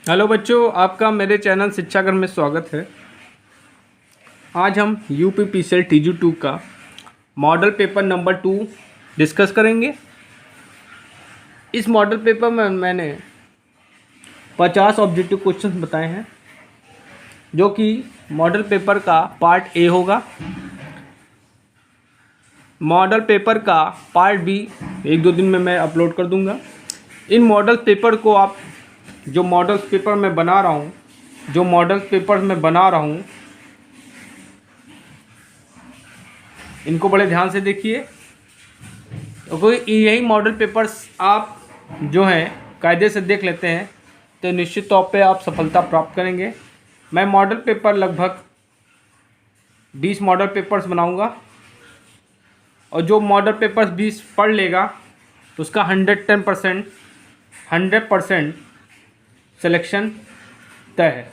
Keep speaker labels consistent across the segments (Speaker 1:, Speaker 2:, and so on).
Speaker 1: Hello बच्चों, आपका मेरे चैनल शिक्षागर में स्वागत है। आज हम यूपीपीसीएल TG2 का मॉडल पेपर नंबर 2 डिस्कस करेंगे। इस मॉडल पेपर में मैंने 50 ऑब्जेक्टिव क्वेश्चंस बताए हैं, जो कि मॉडल पेपर का पार्ट ए होगा। मॉडल पेपर का पार्ट बी 1-2 दिन में मैं अपलोड कर दूंगा। इन मॉडल पेपर को आप जो मॉडल पेपर मैं बना रहा हूँ इनको बड़े ध्यान से देखिए, क्योंकि यही मॉडल पेपर्स आप जो हैं कायदे से देख लेते हैं तो निश्चित तौर पे आप सफलता प्राप्त करेंगे। मैं मॉडल पेपर लगभग 20 मॉडल पेपर्स बनाऊंगा, और जो मॉडल पेपर्स 20 पढ़ लेगा तो उसका 100% सिलेक्शन तय है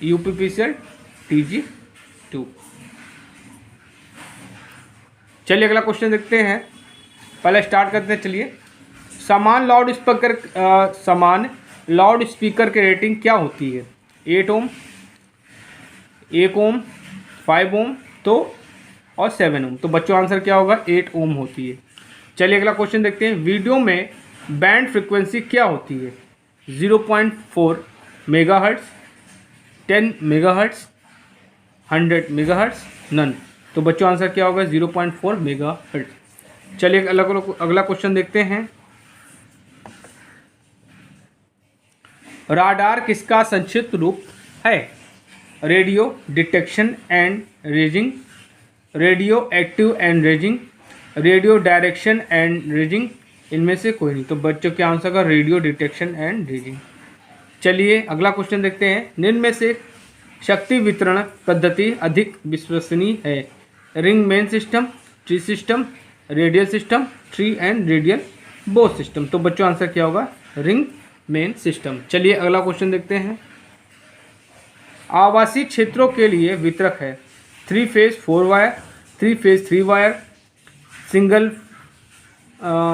Speaker 1: यूपीपीसीएल TG2। चलिए अगला क्वेश्चन देखते हैं। पहले स्टार्ट करते हैं। चलिए, समान लाउड स्पीकर की रेटिंग क्या होती है? 8 ओम, 1 ओम, 5 ओम और 7 ओम। तो बच्चों आंसर क्या होगा? 8 ओम होती है। चलिए अगला क्वेश्चन देखते हैं। वीडियो में बैंड फ्रीक्वेंसी क्या होती है? 0.4 मेगाहर्ट्ज, 10 मेगाहर्ट्ज, 100 मेगाहर्ट्ज, नन। तो बच्चों आंसर क्या होगा? 0.4 मेगाहर्ट्ज। चलिए अगला क्वेश्चन देखते हैं। राडार किसका संक्षिप्त रूप है? Radio detection and raising, radio active and raising, radio direction and raising. इनमें से कोई नहीं। तो बच्चों के आंसर का रेडियो डिटेक्शन एंड रेजिंग। चलिए अगला क्वेश्चन देखते हैं। निम्न में से शक्ति वितरण पद्धति अधिक विश्वसनीय है? Ring main system, tree system, radial system, tree and radial both system. तो बच्चों आंसर क्या होगा? Ring main system. चलिए अगला क्वेश्चन देखते हैं। आवासीय क्षेत्रों के लिए वितरक है 3 phase 4 wire, 3 phase 3 wire,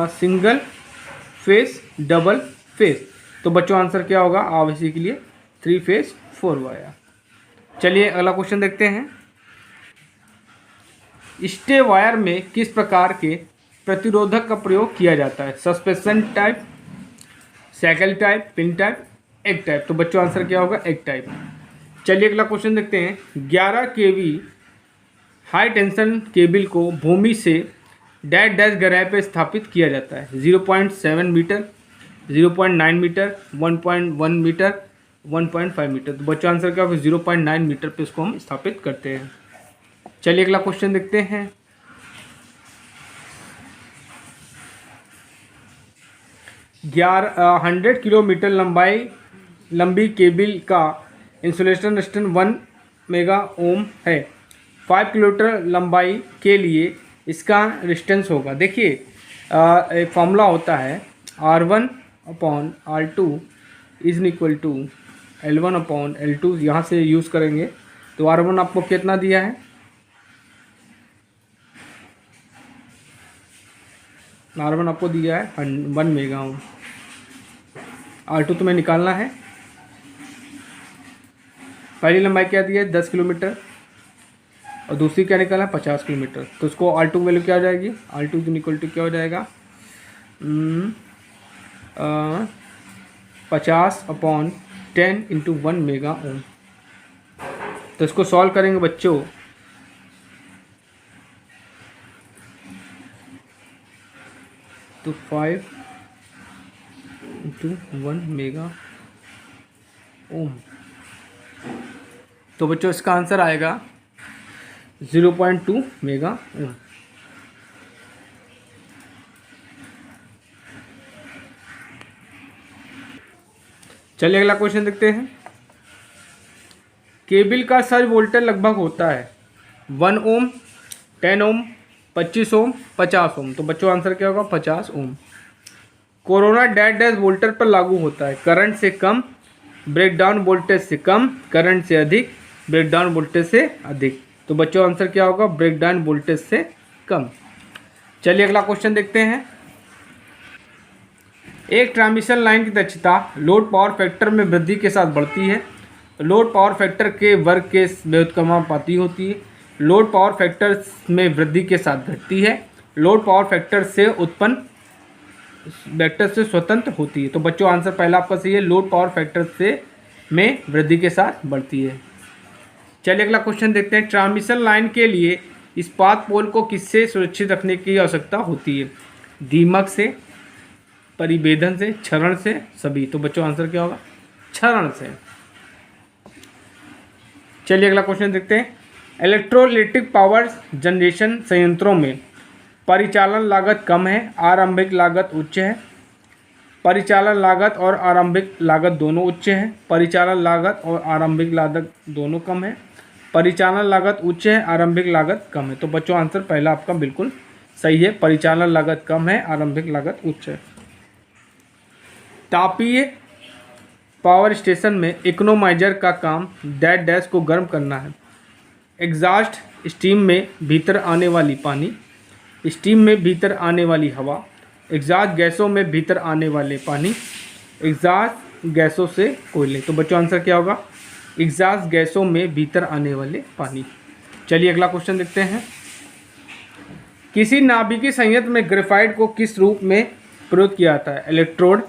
Speaker 1: single phase, double phase. तो बच्चों आंसर क्या होगा आवासीय के लिए? 3 फेज 4 वायर। चलिए अगला क्वेश्चन देखते हैं। स्टे वायर में किस प्रकार के प्रतिरोधक का प्रयोग किया जाता है? Suspension type, cycle type, pin type, egg type. तो बच्चों आंसर क्या होगा? Egg type. चलिए अगला क्वेश्चन देखते हैं। 11 kV हाई टेंशन केबल को भूमि से डैश डैश गहराई पर स्थापित किया जाता है? 0.7 मीटर, 0.9 मीटर, 1.1 मीटर, 1.5 मीटर। तो बच्चों आंसर क्या होगा? 0.9 मीटर पे इसको हम स्थापित करते हैं। चलिए अगला क्वेश्चन देखते हैं। 100 किलोमीटर लंबी केबल का इंसुलेशन रेजिस्टेंस 1 मेगा ओम है। 5 किलोमीटर लंबाई के लिए इसका रेजिस्टेंस होगा। देखिए, एक फॉर्मूला होता है R1/R2 is equal to L1/L2। यहाँ से यूज़ करेंगे तो R1 आपको कितना दिया है? R1 आपको दिया है 1 मेगा ओम। R2 तुम्हें निकालना है। पहली लंबाई क्या दी है? 10 किलोमीटर, और दूसरी क्या निकाला? 50 किलोमीटर। तो उसको R2 वैल्यू क्या हो जाएगी? R2 इक्वल टू क्या हो जाएगा? 50/10 इंटू 1 मेगा ओम। तो इसको सॉल्व करेंगे बच्चों तो 5 इंटू 1 मेगा ओम। तो बच्चों इसका आंसर आएगा 0.2 मेगा ओम। चलिए अगला क्वेश्चन देखते हैं। केबल का सर्ज वोल्टेज लगभग होता है 1 ओम, 10 ओम, 25 ओम, 50 ओम। तो बच्चों आंसर क्या होगा? 50 ओम। कोरोना डैश डैश वोल्टेज पर लागू होता है? करंट से कम, ब्रेकडाउन वोल्टेज से कम, करंट से अधिक, ब्रेकडाउन वोल्टेज से अधिक। तो बच्चों आंसर क्या होगा? ब्रेकडाउन वोल्टेज से कम। चलिए अगला क्वेश्चन देखते हैं। एक ट्रांसमिशन लाइन की दक्षता लोड पावर फैक्टर में वृद्धि के साथ बढ़ती है। लोड पावर फैक्टर के वर्ग के व्युत्क्रमानुपाती होती है। लोड पावर फैक्टर में वृद्धि के साथ घटती है। लोड पावर फैक्टर से उत्पन्न वेक्टर से स्वतंत्र होती है। तो बच्चों आंसर पहला आपका सही है, लोड पावर फैक्टर से में वृद्धि के साथ बढ़ती है। चलिए अगला क्वेश्चन देखते हैं। ट्रांसमिशन लाइन के लिए इस्पात पोल को किससे सुरक्षित रखने की आवश्यकता होती है? दीमक से, परिवेधन से, क्षरण से, सभी। तो बच्चों आंसर क्या होगा? क्षरण से। चलिए अगला क्वेश्चन देखते हैं। इलेक्ट्रोलिटिक पावर जनरेशन संयंत्रों में परिचालन लागत कम है, आरंभिक लागत उच्च है। परिचालन लागत और आरंभिक लागत दोनों उच्च है। परिचालन लागत और आरंभिक लागत दोनों कम है। परिचालन लागत उच्च है, आरंभिक लागत कम है। तो बच्चों आंसर पहला आपका बिल्कुल सही है, परिचालन लागत कम है, आरंभिक लागत उच्च है। तापीय पावर स्टेशन में इकोनोमाइजर का काम डैश डैश को गर्म करना है। एग्जॉस्ट स्टीम में भीतर आने वाली पानी, स्टीम में भीतर आने वाली हवा, एग्जॉस्ट गैसों में भीतर आने वाले पानी, एग्जॉस्ट गैसों से कोयले। तो बच्चों आंसर क्या होगा? एग्जॉस्ट गैसों में भीतर आने वाले पानी। चलिए अगला क्वेश्चन देखते हैं। किसी नाभिकीय संयंत्र में ग्रेफाइट को किस रूप में प्रयोग किया जाता है? इलेक्ट्रोड,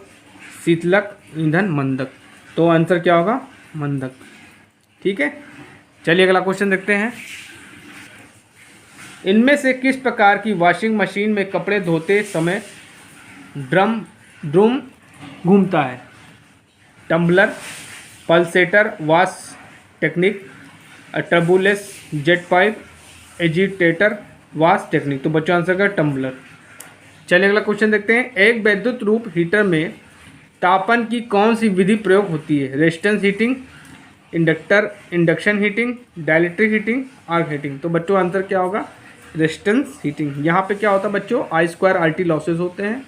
Speaker 1: शीतलक, ईंधन, मंदक। तो आंसर क्या होगा? मंदक। ठीक है। चलिए अगला क्वेश्चन देखते हैं। इनमें से किस प्रकार की वॉशिंग मशीन में कपड़े धोते समय ड्रम घूमता है? Tumbler, pulsator wash technique, turbulence jet pipe, agitator wash technique. तो बच्चों आंसर का टम्बलर। चलिए अगला क्वेश्चन देखते हैं। एक वैद्युत रूप हीटर में तापन की कौन सी विधि प्रयोग होती है? Resistance heating, induction heating, dielectric heating, arc heating. तो बच्चों आंसर क्या होगा? Resistance heating. यहाँ पे क्या होता है बच्चों? I² RT लॉसेस होते हैं,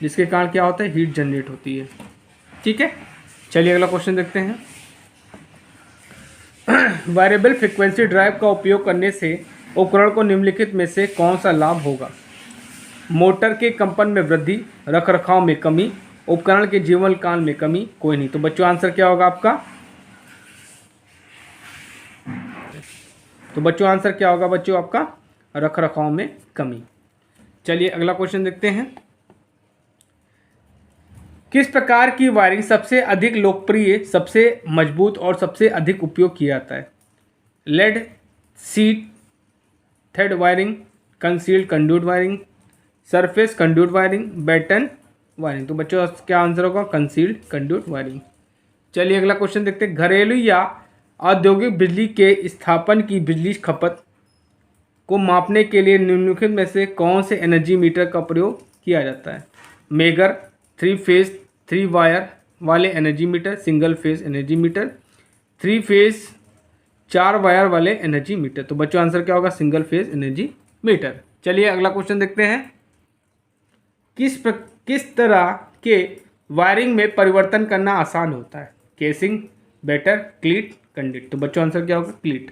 Speaker 1: जिसके कारण क्या होता है? हीट जनरेट होती है। ठीक है। चलिए अगला क्वेश्चन देखते हैं। वेरिएबल फ्रीक्वेंसी ड्राइव का उपयोग करने से उपकरण को निम्नलिखित में से कौन सा लाभ होगा? मोटर के कंपन में वृद्धि, रखरखाव में कमी, उपकरण के जीवन काल में कमी, कोई नहीं। तो बच्चों आंसर क्या होगा आपका? तो बच्चों आंसर क्या होगा बच्चों आपका? रखरखाव में कमी। चलिए अगला क्वेश्चन देखते हैं। किस प्रकार की वायरिंग सबसे अधिक लोकप्रिय, सबसे मजबूत और सबसे अधिक उपयोग किया जाता है? Lead sheath thread wiring, concealed conduit wiring, surface conduit wiring, batten wiring. तो बच्चों क्या आंसर होगा? Concealed conduit wiring. चलिए अगला क्वेश्चन देखते हैं। घरेलू या औद्योगिक बिजली के स्थापन की बिजली खपत को मापने के लिए निम्नलिखित में से कौन से एनर्जी मीटर का प्रयोग किया जाता है? मेगर, 3 फेज 3 वायर वाले energy meter, single phase energy meter, 3 phase 4 wire वाले एनर्जी मीटर। तो बच्चों आंसर क्या होगा? Single phase energy meter. चलिए अगला क्वेश्चन देखते हैं। किस तरह के वायरिंग में परिवर्तन करना आसान होता है? Casing, better, क्लीट, conduct. तो बच्चों आंसर क्या होगा? क्लीट।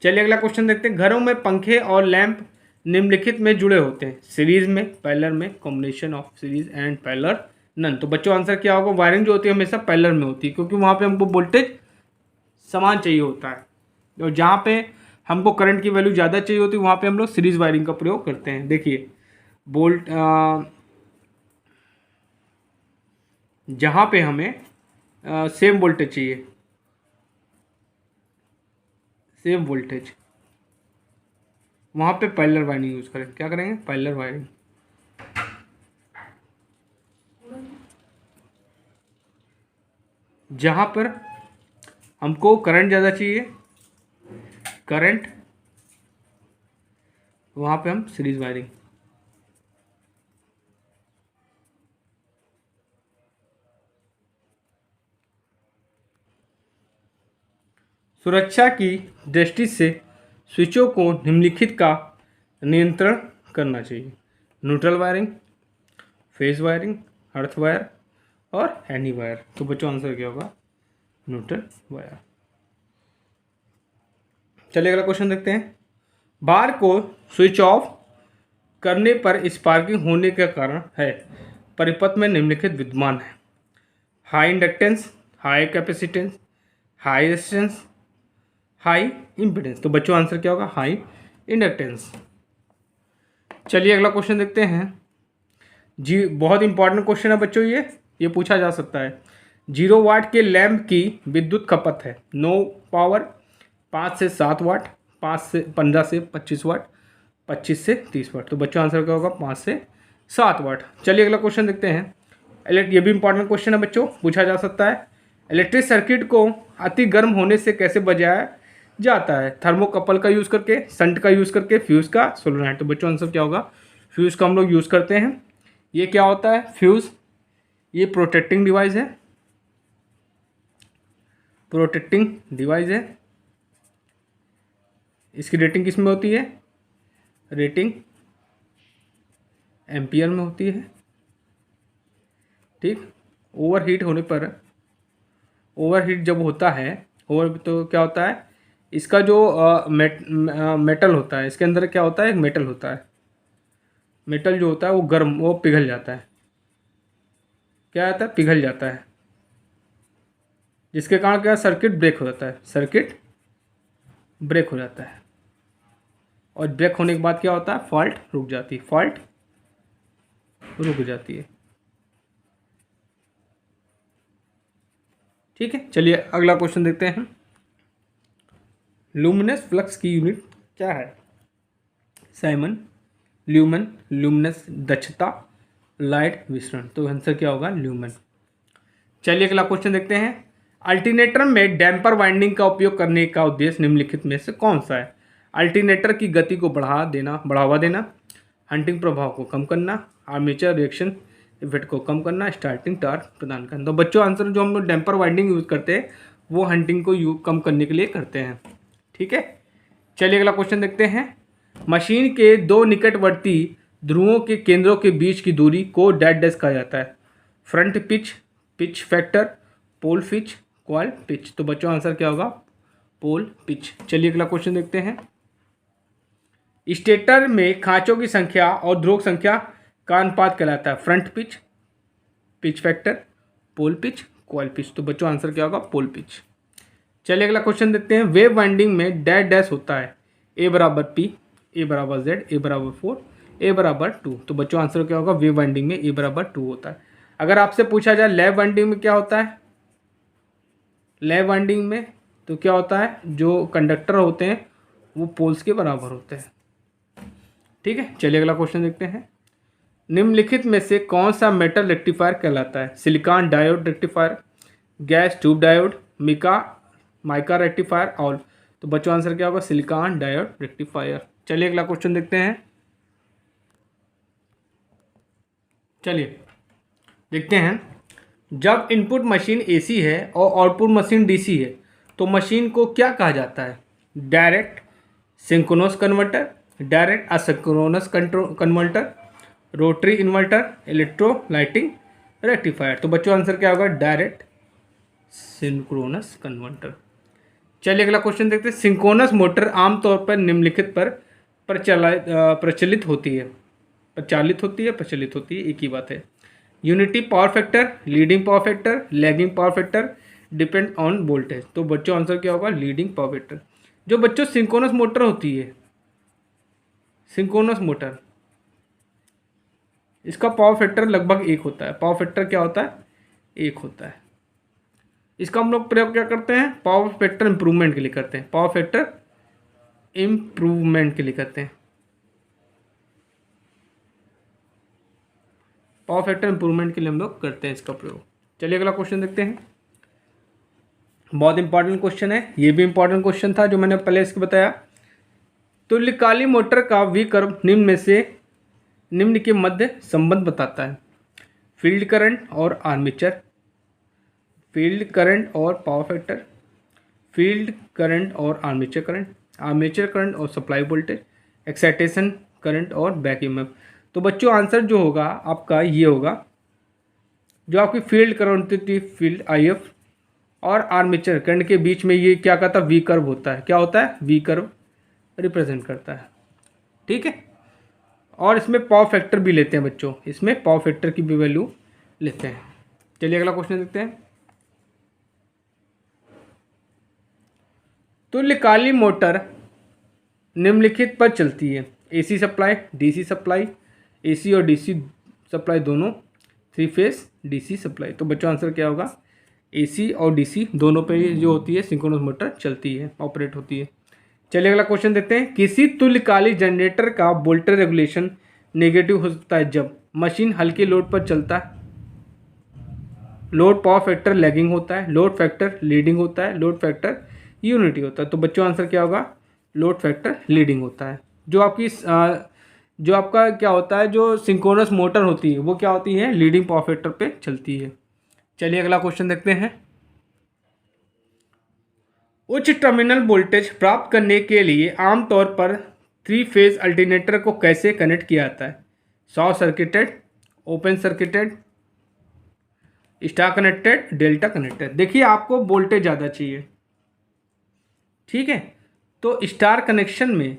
Speaker 1: चलिए अगला क्वेश्चन देखते हैं। घरों में पंखे और लैंप निम्नलिखित में जुड़े होते हैं? सीरीज में, पैरेलल में, combination of series and parallel, none. तो बच्चों आंसर क्या होगा? वायरिंग जो होती है हमेशा पैरेलल में होती है, क्योंकि वहाँ पे हमको वोल्टेज समान चाहिए होता है, और जहाँ पे हमको करंट की वैल्यू ज़्यादा चाहिए होती है वहाँ पे हम लोग सीरीज वायरिंग का प्रयोग करते हैं। देखिए जहाँ पे हमें सेम वोल्टेज चाहिए, सेम वोल्टेज, वहाँ पे पैरेलल वायरिंग यूज़ करें। क्या करेंगे? Parallel wiring. जहाँ पर हमको करंट ज़्यादा चाहिए, करंट, वहाँ पे हम सीरीज वायरिंग। सुरक्षा की दृष्टि से स्विचों को निम्नलिखित का नियंत्रण करना चाहिए? Neutral wiring, phase wiring, earth wire और एनी वायर। तो बच्चों आंसर क्या होगा? Neutral wire. चलिए अगला क्वेश्चन देखते हैं। बार को स्विच ऑफ करने पर स्पार्किंग होने का कारण है? परिपथ में निम्नलिखित विद्यमान है? High inductance, high capacitance, high resistance, high impedance. तो बच्चों आंसर क्या होगा? High inductance. चलिए अगला क्वेश्चन देखते हैं जी। बहुत इंपॉर्टेंट क्वेश्चन है बच्चों, ये पूछा जा सकता है। 0 वाट के लैंप की विद्युत खपत है। नो पावर 5 से 7 वाट, 5 से 15 से 25 वाट, 25 से 30 वाट। तो बच्चों आंसर क्या होगा? 5 से 7 वाट। चलिए अगला क्वेश्चन देखते हैं। ये भी इंपॉर्टेंट क्वेश्चन है बच्चों, पूछा जा सकता है। इलेक्ट्रिक सर्किट को अति गर्म होने से कैसे बचाया जाता है? थर्मोकपल का यूज़ करके, संट का यूज़ करके, फ्यूज़ का, सोलोनाइट। तो बच्चों आंसर क्या होगा? फ्यूज़ का हम लोग यूज़ करते हैं। ये क्या होता है? फ्यूज़ ये प्रोटेक्टिंग डिवाइस है, प्रोटेक्टिंग डिवाइस है। इसकी रेटिंग किस में होती है? रेटिंग एम्पियर में होती है। ठीक। ओवरहीट होने पर, ओवरहीट जब होता है, तो क्या होता है? इसका जो मेटल होता है, इसके अंदर क्या होता है? एक मेटल होता है। मेटल जो होता है वो गर्म, वो पिघल जाता है। क्या आता है? पिघल जाता है, जिसके कारण क्या? सर्किट ब्रेक हो जाता है। सर्किट ब्रेक हो जाता है, और ब्रेक होने के बाद क्या होता है? फॉल्ट रुक जाती है। फॉल्ट रुक जाती है। ठीक है, चलिए अगला क्वेश्चन देखते हैं। लुमिनस फ्लक्स की यूनिट क्या है? साइमन, ल्यूमन, लुमिनस, दक्षता, लाइट विसरण। तो आंसर क्या होगा? ल्यूमन। चलिए अगला क्वेश्चन देखते हैं। अल्टरनेटर में डैम्पर वाइंडिंग का उपयोग करने का उद्देश्य निम्नलिखित में से कौन सा है? अल्टरनेटर की गति को बढ़ावा देना, हंटिंग प्रभाव को कम करना, आर्मेचर रिएक्शन इफेक्ट को कम करना, स्टार्टिंग टॉर्क प्रदान करना। तो बच्चों आंसर जो हम लोग डैम्पर वाइंडिंग यूज़ करते हैं वो हंटिंग को कम करने के लिए करते हैं। ठीक है, चलिए अगला क्वेश्चन देखते हैं। मशीन के दो निकटवर्ती ध्रुवों के केंद्रों के बीच की दूरी को डैश कहा जाता है। Front pitch, pitch factor, pole pitch, coil pitch. तो बच्चों आंसर क्या होगा? Pole pitch. चलिए अगला क्वेश्चन देखते हैं। स्टेटर में खांचों की संख्या और ध्रुव संख्या का अनुपात कहलाता है front pitch, pitch factor, pole pitch, coil pitch. तो बच्चों आंसर क्या होगा? Pole pitch. चलिए अगला क्वेश्चन देखते हैं। वेव वाइंडिंग में डैश होता है। ए बराबर पी, ए बराबर जेड, ए बराबर 4, ए बराबर 2। तो बच्चों आंसर क्या होगा? वेव वाइंडिंग में ए बराबर 2 होता है। अगर आपसे पूछा जाए लैब वाइंडिंग में क्या होता है? लैब वाइंडिंग में तो क्या होता है? जो कंडक्टर होते हैं वो पोल्स के बराबर होते हैं। ठीक है, चलिए अगला क्वेश्चन देखते हैं। निम्नलिखित में से कौन सा मेटल रेक्टिफायर कहलाता है? Silicon diode rectifier, gas tube diode, mica rectifier, और तो बच्चों आंसर क्या होगा? Silicon diode rectifier. चलिए अगला क्वेश्चन देखते हैं। चलिए देखते हैं। जब इनपुट मशीन एसी है और आउटपुट मशीन डीसी है तो मशीन को क्या कहा जाता है? Direct synchronous converter, direct asynchronous converter, rotary inverter, electrolytic rectifier. तो बच्चों आंसर क्या होगा? Direct synchronous converter. चलिए अगला क्वेश्चन देखते हैं। सिंक्रोनस मोटर आमतौर पर निम्नलिखित पर प्रचलित होती है। प्रचलित होती है, एक ही बात है। Unity power factor, leading power factor, lagging power factor, depend on voltage. तो बच्चों आंसर क्या होगा? Leading power factor. जो बच्चों सिंक्रोनस मोटर होती है, सिंक्रोनस मोटर, इसका पावर फैक्टर लगभग 1 होता है। पावर फैक्टर क्या होता है? 1 होता है। इसका हम लोग प्रयोग क्या करते हैं? पावर फैक्टर इंप्रूवमेंट के लिए करते हैं। पावर फैक्टर इंप्रूवमेंट के लिए करते हैं। पावर फैक्टर इंप्रूवमेंट के लिए हम लोग करते हैं इसका प्रयोग। चलिए अगला क्वेश्चन देखते हैं। बहुत इंपॉर्टेंट क्वेश्चन है, ये भी इंपॉर्टेंट क्वेश्चन था जो मैंने पहले इसको बताया। तुल्यकालिक मोटर का वी कर्व निम्न के मध्य संबंध बताता है। फील्ड करंट और आर्मेचर, फील्ड करंट और पावर फैक्टर, फील्ड करंट और आर्मेचर करंट और सप्लाई वोल्टेज, एक्साइटेशन करंट और बैक ईएमएफ। तो बच्चों आंसर जो होगा आपका ये होगा, जो आपकी फील्ड करंट थी, फील्ड आईएफ, और आर्मेचर करंट के बीच में ये क्या कहता है? वी कर्व होता है। क्या होता है? वी कर्व रिप्रेजेंट करता है। ठीक है, और इसमें पावर फैक्टर भी लेते हैं बच्चों, इसमें पावर फैक्टर की भी वैल्यू लेते हैं। चलिए अगला क्वेश्चन देखते हैं। तुल्यकालिक मोटर निम्नलिखित पर चलती है। AC supply, DC supply, AC और डीसी सप्लाई दोनों, थ्री फेस डीसी सप्लाई। तो बच्चों आंसर क्या होगा? एसी और डीसी दोनों पे जो होती है सिंक्रोनस मोटर चलती है, ऑपरेट होती है। चलिए अगला क्वेश्चन देखते हैं। किसी तुल्यकालिक जनरेटर का वोल्टेज रेगुलेशन नेगेटिव हो सकता है जब मशीन हल्के लोड पर चलता है, लोड पावर फैक्टर लैगिंग होता है, लोड फैक्टर लीडिंग होता है, लोड फैक्टर यूनिटी होता है। तो बच्चों आंसर क्या होगा? लोड फैक्टर लीडिंग होता है। जो आपका क्या होता है, जो सिंक्रोनस मोटर होती है वो क्या होती है? लीडिंग पावर फैक्टर पे चलती है। चलिए अगला क्वेश्चन देखते हैं। उच्च टर्मिनल वोल्टेज प्राप्त करने के लिए आमतौर पर थ्री फेज अल्टरनेटर को कैसे कनेक्ट किया जाता है? Short circuited, open circuited, star connected, delta connected. देखिए आपको वोल्टेज ज़्यादा चाहिए, ठीक है, तो स्टार कनेक्शन में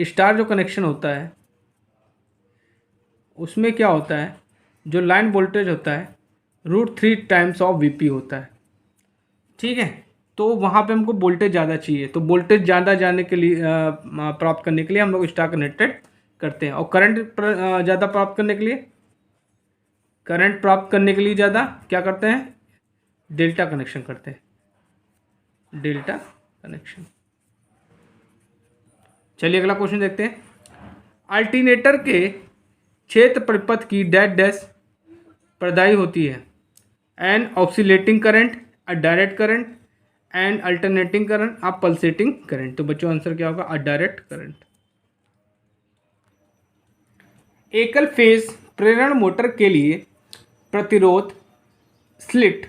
Speaker 1: स्टार जो कनेक्शन होता है उसमें क्या होता है, जो लाइन वोल्टेज होता है √3 टाइम्स ऑफ वीपी होता है, ठीक है। तो वहाँ पे हमको वोल्टेज ज़्यादा चाहिए, तो वोल्टेज ज़्यादा जाने के लिए प्राप्त करने के लिए हम लोग स्टार कनेक्टेड करते हैं। और करंट ज़्यादा प्राप्त करने के लिए, करंट प्राप्त करने के लिए ज़्यादा क्या करते हैं? डेल्टा कनेक्शन करते हैं, डेल्टा कनेक्शन। चलिए अगला क्वेश्चन देखते हैं। अल्टरनेटर के क्षेत्र परिपथ की डैश डैश प्रदायी होती है। An oscillating current, a direct current, and alternating current, a pulsating current. तो बच्चों आंसर क्या होगा? A direct current. एकल फेज प्रेरण मोटर के लिए प्रतिरोध split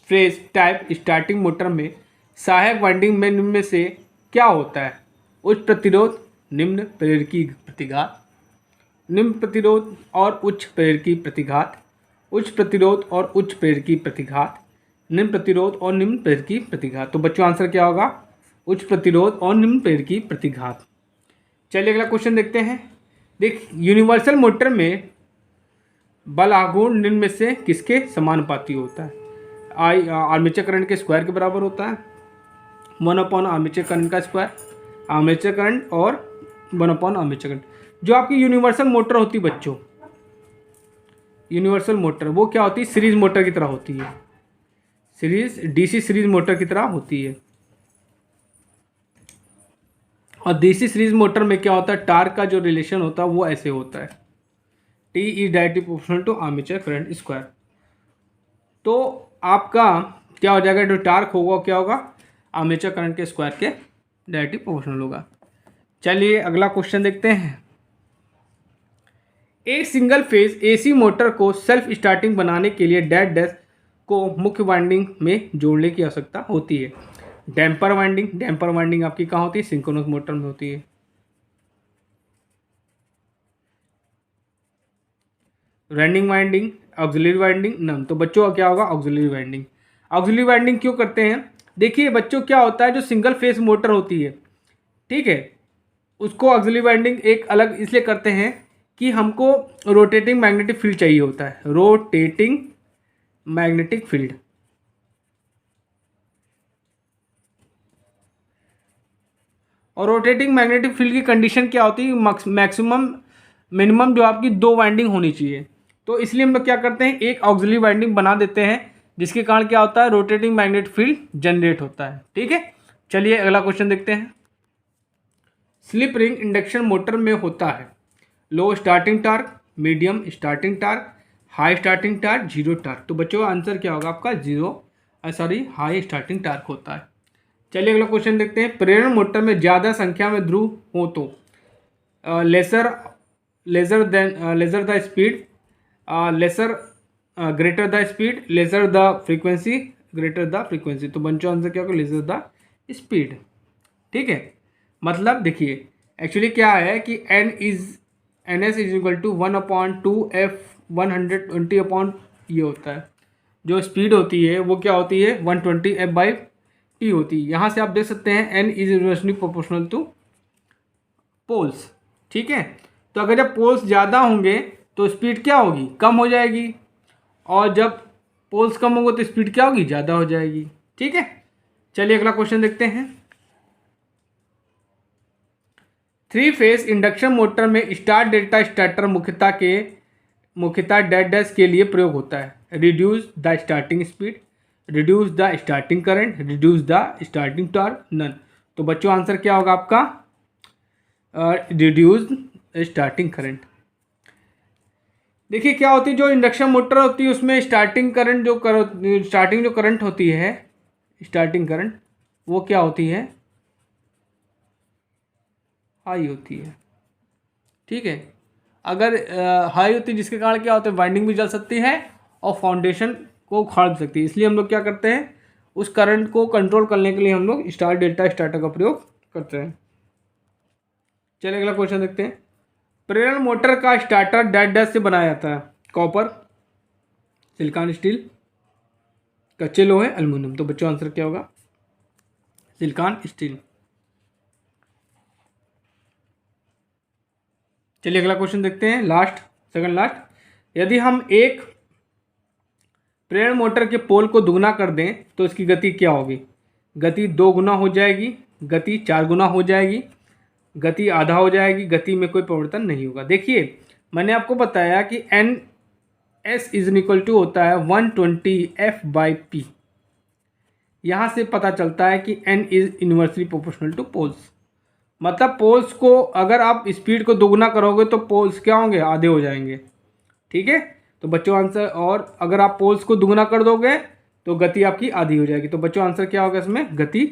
Speaker 1: phase type starting motor में सहायक वाइंडिंग में निम्न में से क्या होता है? उच्च प्रतिरोध, निम्न प्रेरकी प्रतिघात, निम्न प्रतिरोध और उच्च प्रेरकी प्रतिघात, उच्च प्रतिरोध और उच्च प्रेरकी प्रतिघात, निम्न प्रतिरोध और निम्न प्रेरकी प्रतिघात। तो बच्चों आंसर क्या होगा? उच्च प्रतिरोध और निम्न प्रेरकी प्रतिघात। चलिए अगला क्वेश्चन देखते हैं। देख, यूनिवर्सल मोटर में बल आघूर्ण निम्न में से किसके समानुपाती होता है? आर्मेचर करंट के स्क्वायर के बराबर होता है, 1/, आर्मेचर करंट का स्क्वायर, आर्मेचर करंट और 1/, आर्मेचर करंट। जो आपकी यूनिवर्सल मोटर होती है बच्चों, यूनिवर्सल मोटर वो क्या होती है? सीरीज मोटर की तरह होती है, सीरीज डीसी सीरीज मोटर की तरह होती है। और डीसी सीरीज मोटर में क्या होता है? टार्क का जो रिलेशन होता है वो ऐसे होता है, T is directly proportional to armature current square. तो आपका क्या हो जाएगा? जो टार्क होगा क्या होगा? आर्मेचर करंट के स्क्वायर के डायरेक्टली प्रोपोर्शनल होगा। चलिए अगला क्वेश्चन देखते हैं। एक सिंगल फेज एसी मोटर को सेल्फ स्टार्टिंग बनाने के लिए डैश डैश को मुख्य वाइंडिंग में जोड़ने की आवश्यकता होती है। डैम्पर वाइंडिंग, डैम्पर वाइंडिंग आपकी कहाँ होती है? सिंक्रोनस मोटर में होती है। Running winding, auxiliary winding, none. तो बच्चों क्या होगा? Auxiliary winding. ऑक्सिलरी वाइंडिंग क्यों करते हैं? देखिए बच्चों क्या होता है, जो सिंगल फेज मोटर होती है, ठीक है, उसको ऑक्सिलरी वाइंडिंग एक अलग इसलिए करते हैं कि हमको रोटेटिंग मैग्नेटिक फील्ड चाहिए होता है, रोटेटिंग मैग्नेटिक फील्ड। और रोटेटिंग मैग्नेटिक फील्ड की कंडीशन क्या होती है? मैक्सिमम मिनिमम जो आपकी 2 वाइंडिंग होनी चाहिए। तो इसलिए हम लोग क्या करते हैं? एक ऑक्सिलरी वाइंडिंग बना देते हैं, जिसके कारण क्या होता है? रोटेटिंग मैग्नेटिक फील्ड जनरेट होता है, ठीक है। चलिए अगला क्वेश्चन देखते हैं। स्लिप रिंग इंडक्शन मोटर में होता है low starting torque, medium starting torque, high starting torque, zero torque. तो बच्चों आंसर क्या होगा आपका? हाई स्टार्टिंग टार्क होता है। चलिए अगला क्वेश्चन देखते हैं। प्रेरण मोटर में ज़्यादा संख्या में ध्रुव हो तो lesser the speed, lesser greater the speed, lesser the frequency, greater the frequency. तो बच्चों आंसर क्या होगा? लेसर द स्पीड, ठीक है। मतलब देखिए एक्चुअली क्या है कि NS is equal to 1/2F120 ये होता है। जो स्पीड होती है वो क्या होती है? 120F/T होती है। यहाँ से आप देख सकते हैं N is inversely proportional to poles, ठीक है। तो अगर जब पोल्स ज़्यादा होंगे तो स्पीड क्या होगी, कम हो जाएगी, और जब पोल्स कम होंगे तो स्पीड क्या होगी, ज़्यादा हो जाएगी। ठीक है, चलिए अगला क्वेश्चन देखते हैं। 3 फेज इंडक्शन मोटर में स्टार डेल्टा स्टार्टर मुख्यतः डैश डैश के लिए प्रयोग होता है। Reduce the starting speed, reduce the starting current, reduce the starting torque, none. तो बच्चों आंसर क्या होगा आपका, रिड्यूस स्टार्टिंग करंट। देखिए क्या होती है, जो इंडक्शन मोटर होती है उसमें स्टार्टिंग करंट जो करंट होती है, स्टार्टिंग करंट वो क्या होती है, हाई होती है। ठीक है, अगर हाई होती है जिसके कारण क्या होता है, वाइंडिंग भी जल सकती है और फाउंडेशन को उखाड़ भी सकती है। इसलिए हम लोग क्या करते हैं, उस करंट को कंट्रोल करने के लिए हम लोग स्टार डेल्टा स्टार्टर का प्रयोग करते हैं। चलिए अगला क्वेश्चन देखते हैं। प्रेरण मोटर का स्टार्टर डैश डैश से बनाया जाता है। कॉपर, सिलिकॉन स्टील, कच्चे लोहे, एल्युमिनियम। तो बच्चों आंसर क्या होगा, सिलिकॉन स्टील। चलिए अगला क्वेश्चन देखते हैं, सेकंड लास्ट। यदि हम एक प्रेरण मोटर के पोल को दुगना कर दें तो इसकी गति क्या होगी, गति 2 गुना हो जाएगी, गति 4 गुना हो जाएगी, गति आधा हो जाएगी, गति में कोई परिवर्तन नहीं होगा। देखिए मैंने आपको बताया कि N S is equal to होता है 120F/P। यहाँ से पता चलता है कि N is inversely proportional to poles. मतलब पोल्स को अगर आप स्पीड को दोगुना करोगे तो पोल्स क्या होंगे, आधे हो जाएंगे। ठीक है, तो बच्चों आंसर, और अगर आप पोल्स को दुगुना कर दोगे तो गति आपकी आधी हो जाएगी। तो बच्चों आंसर क्या होगा, इसमें गति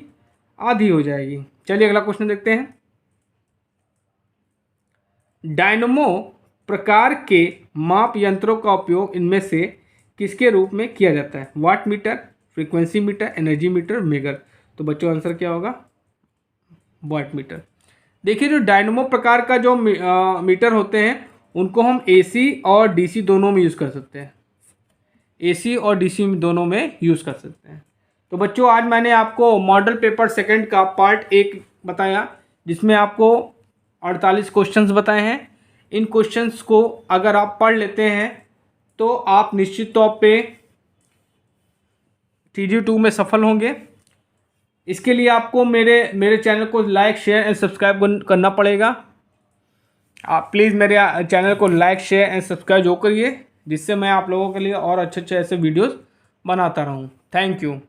Speaker 1: आधी हो जाएगी। चलिए अगला क्वेश्चन देखते हैं। डायनमो प्रकार के माप यंत्रों का उपयोग इनमें से किसके रूप में किया जाता है, watt meter, frequency meter, energy meter, megger. तो बच्चों आंसर क्या होगा, वाट मीटर। देखिए जो डायनमो प्रकार का जो मीटर होते हैं उनको हम एसी और डीसी दोनों में यूज़ कर सकते हैं, एसी और डीसी दोनों में यूज़ कर सकते हैं। तो बच्चों आज मैंने आपको मॉडल पेपर सेकंड का पार्ट 1 बताया, जिसमें आपको 48 क्वेश्चंस बताए हैं। इन क्वेश्चंस को अगर आप पढ़ लेते हैं तो आप निश्चित तौर पे TG2 में सफल होंगे। इसके लिए आपको मेरे चैनल को लाइक, शेयर एंड सब्सक्राइब करना पड़ेगा। आप प्लीज़ मेरे चैनल को लाइक, शेयर एंड सब्सक्राइब जो करिए, जिससे मैं आप लोगों के लिए और अच्छे अच्छे ऐसे वीडियोस बनाता रहूं। Thank you.